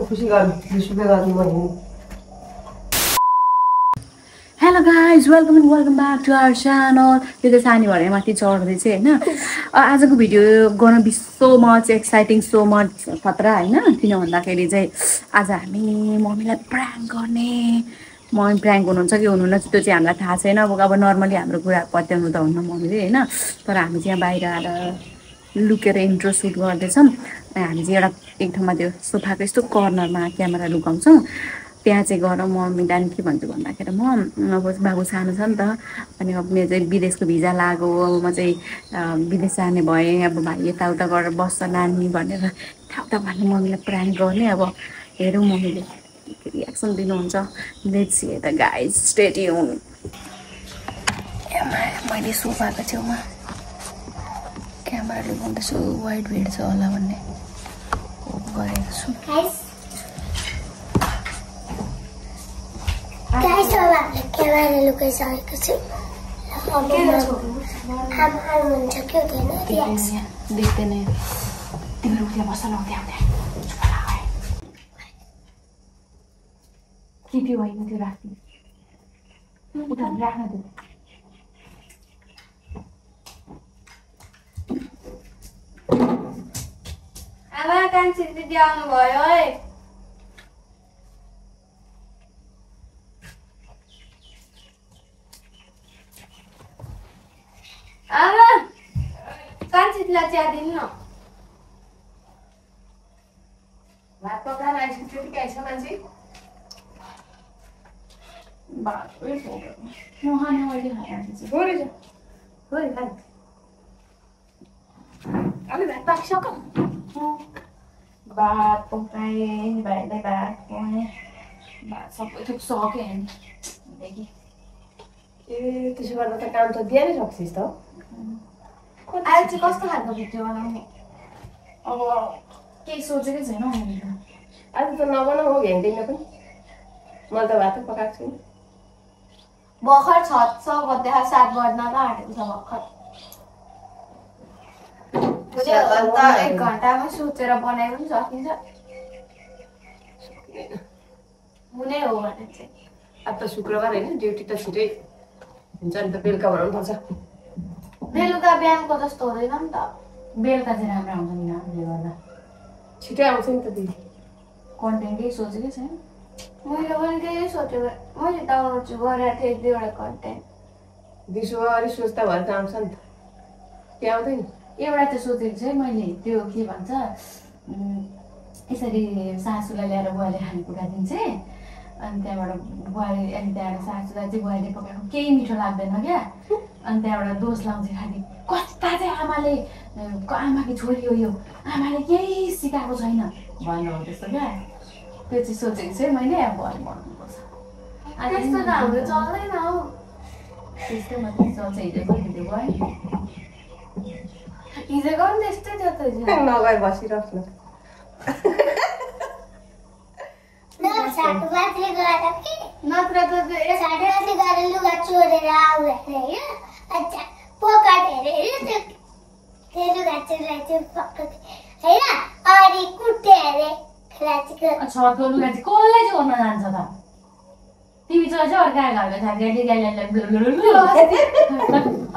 खुसी गर्नु 20 रुपैयाँ गर्नु मैले Hello guys, welcome back to our channel. यो त सानी भरे माथि चढ्दै चाहिँ हैन आजको भिडियो गर्न be so much exciting so much खतरा हैन किन भन्दाखेरि चाहिँ आज हामी मम्मीलाई प्र्याङ्क गर्ने मम्मी प्र्याङ्क हुनुहुन्छ कि हुनुहुन्न त्यो चाहिँ हामीलाई थाहा छैन अब नर्मली हाम्रो कुरा पत्याउनु त हुन्न मम्मीले हैन तर हामी चाहिँ बाहिर आएर लुकेर इन्ट्रो सुट गर्दैछौँ हामी चाहिँ एउटा एक ठाउँमा त्यो सोफाको यस्तो कर्नरमा क्यामेरा लुकाउँछौँ त्यहाँ चाहिँ गएर मम्मी डानी के भन्छु भन्दाखेरि म अब बाबु सानो छ नि त अनि अब मेरो चाहिँ विदेशको भिजा लाग्यो अब म चाहिँ विदेश जाने भएँ अब भाइ यताउता गरेर बस्छ नानी भनेर यताउता भन्ने मम्मीलाई प्र्याङ्क गर्ने अब हेरौँ मम्मीले के रियाक्सन दिनुहुन्छ let's see the guys stay tune मैले सोफाको छेउमा क्यामेरा लुकाउँदैछु वाइड भेट्छ होला भन्ने गरेको छु Guys, I'm camera location. देखते नहीं तिम्रो उठ्या बस्न नहुँदै आउँदै चुप लाग के थियो होइन त्यो राख्नु उठा राख्न दे आमा कान्छी दिदी आउनु भयो है आमा कान्छीलाई चिया दिनु न भात पकाएर आइसक्यो त्यतिकै आइस मान्छे बाटै म खाने मैले खाइरहेको छु थोरै खानु अलि भात पाकिसक्यो भात पकाएँ भाइलाई भात खुवाएँ भात सबै थोक सक्यो देखि ए त्यसो गर्दा त काम त दिएनै सक्छिस् त आज चाहिँ कस्तो खालको भिडियो बनाउने अब केही सोचेकै छैन मैले त आज त नबनाऊ हो भ्याउँदैन पनि मैले त भातै पकाएको छु भर्खर 6 गते 7 बज्न त आँटेको छ भर्खर अन्त 1 घन्टामै सोचेर बनाए पनि सकिन्छ हुने हो भने चाहिँ अब त शुक्रबार होइन ड्युटी त छिटै हुन्छ नि त बेलुका बनाउनु पर्छ बेलुका बिहानको जस्तो हुँदैन नि त बेलुका चाहिँ राम्रो आउँछ नि हामीले गर्दा छिटै आउँछ नि त दिदी कन्टेन्ट केही सोचेकै छैन मैले पनि त्यही सोचेको मैले डाउनलोड चाहिँ गरेको थिएँ 2वटा कन्टेन्ट दिसुवारी सोच्दा भएर त आउँछ नि त के आउँदैन एउटा चाहिँ सोचेको चाहिँ मैले त्यो के भन्छ यसरी सासूलाई ल्याएर बुवाले खानेकुरा दिन्छे अनि त्यहाँबाट बुहारी अनि त्यहाँबाट सासूलाई चाहिँ बुहारीले पकाएको केही मिठो लाग्दैन क्या अनि त्यहाँबाट दोष लाउँछ खालि कस्ता चाहिँ आमाले आमाकी छोरी हो यो आमाले केही सिकाएको छैन भन्नु हो त्यस्तो क्या त्यो चाहिँ सोचेको चाहिँ मैले अब बुहारी बनाउनुपर्छ त्यस्तो त हाम्रो चल्दैन हौ त्यस्तै मात्रै चल्छ हिजो पनि त्यो भयो हिजोको पनि त्यस्तै थियो त नगए बसिरहेको नत्र त लुगा चोरेर आउने होइन अच्छा पोका धेरै त्यो लुगा चोरेर चाहिँ पकाएको होइन अनि कुटे अरे छतको लुगा चाहिँ कसले चाहिँ ओर्न जान्छ त तिमी चाहिँ अर्का घरको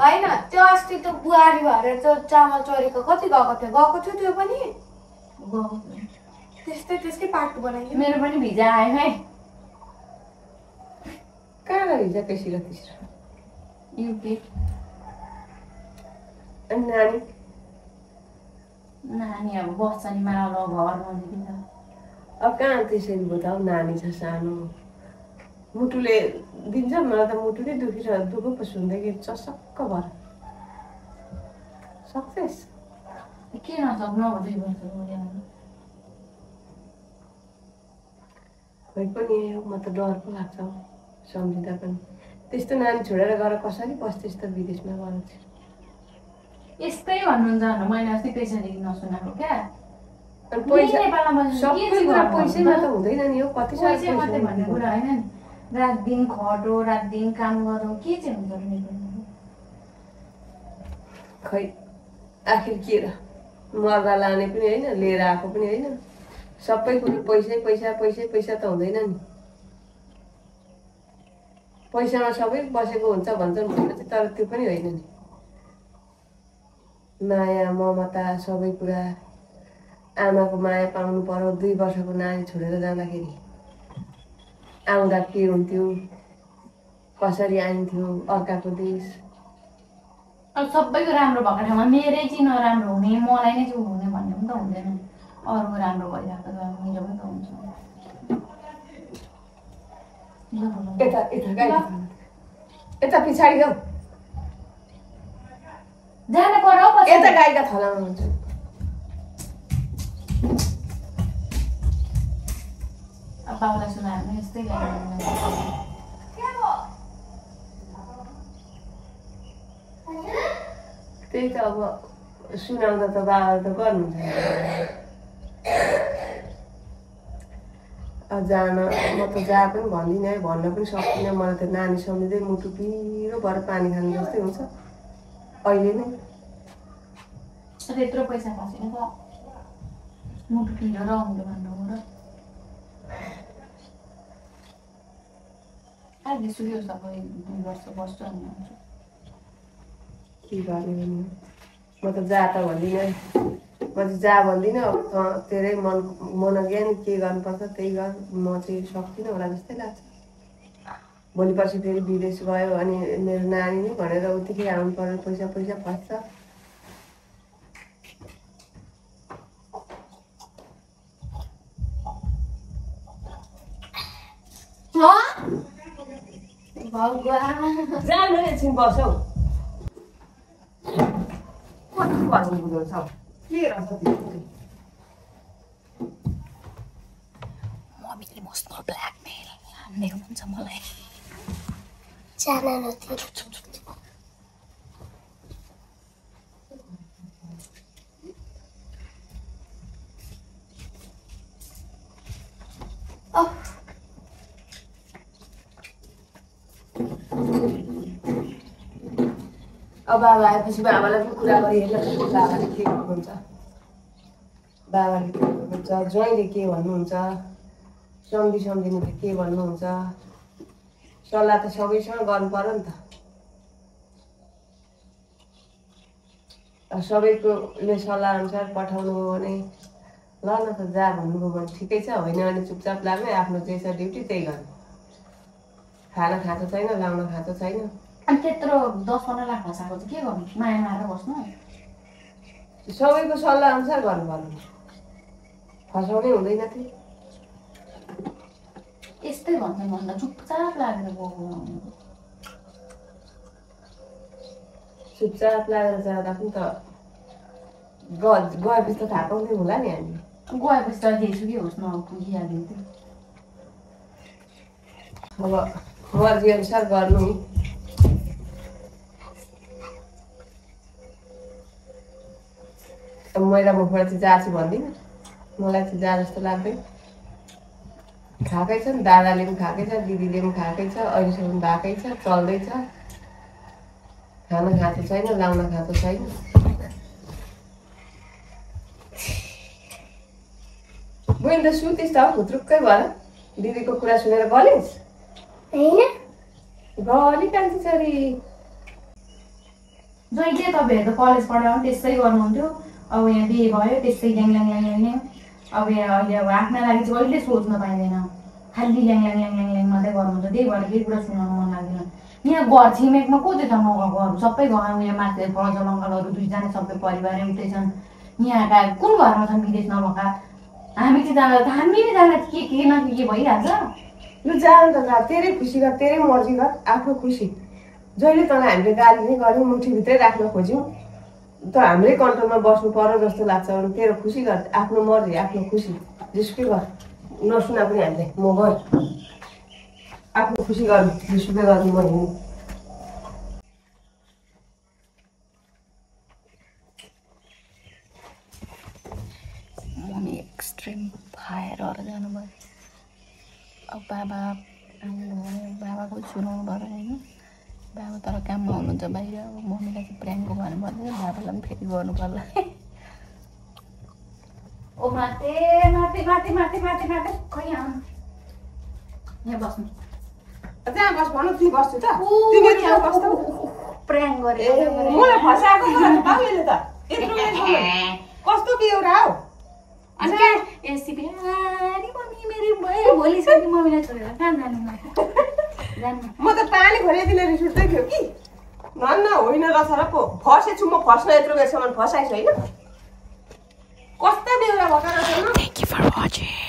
होइन त्यो अस्ति त बुहारी भएर त्यो चामल चोरेको कति गएको थियो गएको थियो त्यो पनि त्यसकै पाटो बनाइदियो मेरो पनि भिजा आयो है कहाँ भिजा त्यसरी त्यसरी युके अनि नानी नानी अब बस्छ नि माल घर नजिक अब कहाँ त्यसरी भयो त अब नानी छ सानो मुटुले दिन्छ मलाई त मुटुले दुखिरहेको दुःख पो सुन्दाखेरि चसक्क भएर सक्सेस के नसक्नु अब 2 वर्ष खै पनि म त डर पो लाग्छ सम्झिँदा पनि त्यस्तो नानी छोडेर गएर कसरी बस्दैछ त विदेशमा गएर यस्तै भन्नुहुन्छ भने मैले अस्ति पेसादेखि नसुनाएको क्या अनि पैसा सबै कुरा पैसैमा त हुँदैन नि हो कति पैसा मात्रै भन्ने कुरा होइन नि रात दिन खटो रात दिन काम गरौँ के चाहिँ हुन्छ मेरो खै आखिर के र मर्दा लाने पनि होइन लिएर आएको पनि होइन सबै कुरो पैसै पैसा पैसै पैसा त हुँदैन नि। पैसामा सबै बसेको हुन्छ भन्छन् भनेपछि, तर त्यो पनि होइन नि। माया ममता सबै कुरा, आमाको माया पाउनु पर्यो। 2 वर्षको नानी छोडेर जाँदाखेरि आउँदा के हुन्थ्यो, कसरी आइन्थ्यो अर्काको देश। अब सबैको राम्रो भएको ठाउँमा मेरै चाहिँ नराम्रो हुने, मलाई नै चाहिँ हुने भन्ने पनि त हुँदैन। अरूको राम्रो भइरहेको त मेरो पनि त हुन्छ। यता यता गाई यता पछाडि जाऊ, जानु पर्यो पछि। यता गाईका थलामा हुन्छ। अब बाबुलाई सुनायो भने यस्तै गाई त्यही त अब सुनाउँदा त बाबाले त गर्नुहुन्छ। जान म त जहाँ पनि भन्दिनँ है, भन्न पनि सक्दिनँ। मलाई त नानी सम्झिँदै मुटु पिरो भएर पानी खानु जस्तै हुन्छ अहिले नै। त्यत्रो पैसा फसेन त मुटु पिरो र आउँदो भन्नु र अहिले सुयो सबै 2 वर्ष बस्छ नि हुन्छ। के गर्ने भने म त जा त भन्दिनँ, म चाहिँ जा भन्दिनँ। अब तेरै मनोज्ञान के गर्नुपर्छ त्यही गर। म चाहिँ सक्दिनँ होला जस्तै लाग्छ। भोलि पर्सि फेरि विदेश गयो अनि मेरो नानी नै भनेर उतिकै आउनु पर्यो, पैसा पैसा फस्छ। जानु एकछिन बसौ, कति भन्नु बुझ्दो छ के रहेछ त्यो। मम्मीले मस्त ब्ल्याकमेल हान्ने हुनुहुन्छ मलाई। जाना नथी अब बाबा आएपछि बाबालाई पनि कुरा गरिहेर्न बाबाले के भन्नुहुन्छ, बाबाले के भन्नुहुन्छ, ज्वाइँले के भन्नुहुन्छ, सम्झिनुले के भन्नुहुन्छ। सल्लाह त सबैसँग गर्नु पर्यो नि त। सबैकोले सल्लाह अनुसार पठाउनु हो भने ल न त जा भन्नुभयो भने ठिकै छ, होइन भने चुपचाप लाग्ने, आफ्नो जे छ ड्युटी त्यही गर्नु। खाना खाएको छैन, लाउन खाएको छैन। अनि त्यत्रो 10-15 लाख फसाएको चाहिँ के गर्नु, माया मारेर बस्नु। सबैको सल्लाह अनुसार गर्नु पर्यो, फसाउनै हुँदैन थियो। यस्तै भन्दा चुपचाप लागेर गएको। चुपचाप लागेर जाँदा पनि त गएपछि त थाहा पाउँदै होला नि हामी। गएपछि त जेसुकै होस् न पुगिहाल्यो त्यो। अब मर्जी अनुसार गर्नु। अब मैला मुखबाट चाहिँ जा चाहिँ भन्दिनँ, मलाई चाहिँ जा जस्तो लाग्दैन। खाएकै छ नि, दादाले पनि खाएकै छ, दिदीले पनि खाएकै छ, अहिलेसम्म भएकै छ, चल्दैछ। खाना खाएको छैन, लाउन खाएको छैन। बुझ्नु त सुतिस् त खुत्रुक्कै भएर दिदीको कुरा सुनेर गलिस् होइन गली कान्छी छोरी। जहिले तपाईँहरू त कलेज पढ्दा पनि त्यस्तै गर्नुहुन्थ्यो। अब यहाँ बिहे भयो त्यस्तै ल्याङ अब यहाँ अहिले अब आफ्नो लागि चाहिँ कहिले सोच्न पाइँदैन, खालि ल्याङ मात्रै गर्नुहुन्छ। त्यही भएर केही कुरा सुनाउनु मन लाग्दैन। यहाँ घर छिमेकमा को चाहिँ छ नगएको, सबै घर यहाँ माथि फजल अङ्कलहरू 2जना सबै परिवार एउटै छन्। यहाँका कुन घरमा छन् विदेश नभएका। हामी चाहिँ जाँदा त हामी नै जाँदा के न के भइहाल्छ। लु जानु त जा, तेरै खुसी गर, तेरै मर्जी गर, आफ्नो खुसी। जहिले तँलाई हामीले गाली नै गऱ्यौँ, मुठीभित्रै राख्न खोज्यौँ, त हाम्रै कन्ट्रोलमा बस्नु पर्यो जस्तो लाग्छ भने तेरो खुसी गर, आफ्नो मर्जी आफ्नो खुसी जेसुकै गर। नसुना पनि हामीले म गर, आफ्नो खुसी गर्नु, जेसुकै गर्नु। म हिँड्नु मम्मी एक्सट्रिम फायरहरू जानुभयो। अब बाबा आउनु भने बाबाको सुनाउनु पऱ्यो होइन। बाबा तर काममा हुनुहुन्छ बाहिर। अब मम्मीलाई चाहिँ प्र्याङ्कको भन्नु पर्दैन, बाबालाई पनि फेरि गर्नु पर्ला। ओ माते माते माते माते माते माते खै यहाँ बस्नु त्यहाँ बस भन्नु ती बस्छु त तिमी यहाँ बस्छ प्र्याङ गरे मलाई फसाएको बाबुले त यत्रो कस्तो के एउटा हो अनि के यसी प्यारी मम्मी मेरो भयो भोलि सबै मम्मीलाई छोडेर कहाँ जानु जानु म त पानी खोलिदिने रिस उठ्दै थियो कि न होइन र सर पो फसेछु म फस्न यत्रो बेरसम्म फसाइछु होइन कस्ता बेहुरा भएका रहेछ। Thank you for watching.